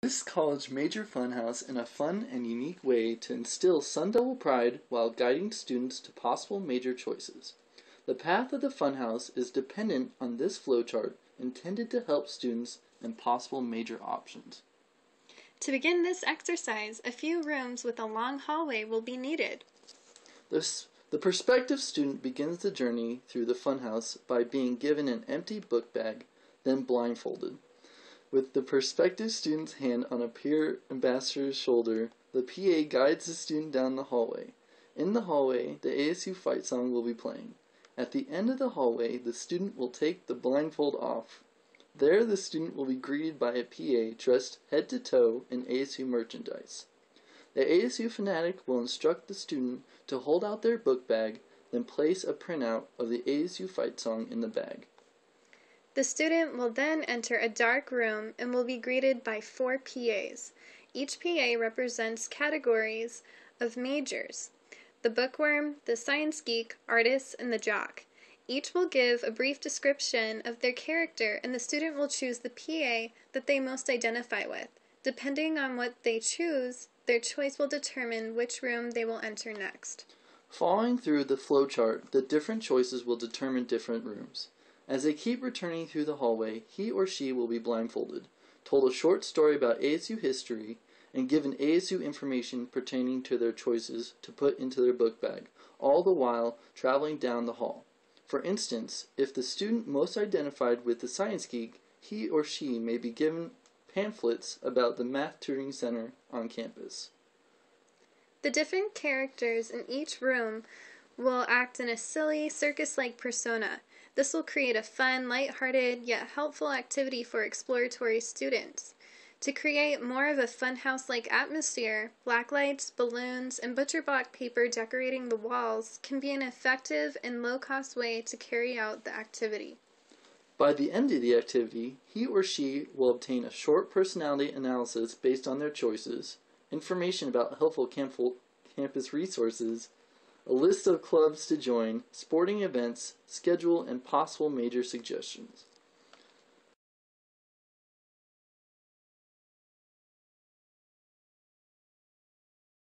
This college Major Funhouse in a fun and unique way to instill Sun Devil pride while guiding students to possible major choices. The path of the Funhouse is dependent on this flowchart intended to help students in possible major options. To begin this exercise, a few rooms with a long hallway will be needed. The prospective student begins the journey through the Funhouse by being given an empty book bag, then blindfolded. With the prospective student's hand on a peer ambassador's shoulder, the PA guides the student down the hallway. In the hallway, the ASU fight song will be playing. At the end of the hallway, the student will take the blindfold off. There, the student will be greeted by a PA dressed head to toe in ASU merchandise. The ASU fanatic will instruct the student to hold out their book bag, then place a printout of the ASU fight song in the bag. The student will then enter a dark room and will be greeted by 4 PAs. Each PA represents categories of majors: the bookworm, the science geek, artist, and the jock. Each will give a brief description of their character, and the student will choose the PA that they most identify with. Depending on what they choose, their choice will determine which room they will enter next. Following through the flowchart, the different choices will determine different rooms. As they keep returning through the hallway, he or she will be blindfolded, told a short story about ASU history, and given ASU information pertaining to their choices to put into their book bag, all the while traveling down the hall. For instance, if the student most identified with the science geek, he or she may be given pamphlets about the math tutoring center on campus. The different characters in each room will act in a silly, circus-like persona. This will create a fun, light-hearted, yet helpful activity for exploratory students. To create more of a funhouse-like atmosphere, black lights, balloons, and butcher block paper decorating the walls can be an effective and low-cost way to carry out the activity. By the end of the activity, he or she will obtain a short personality analysis based on their choices, information about helpful campus resources, a list of clubs to join, sporting events, schedule, and possible major suggestions.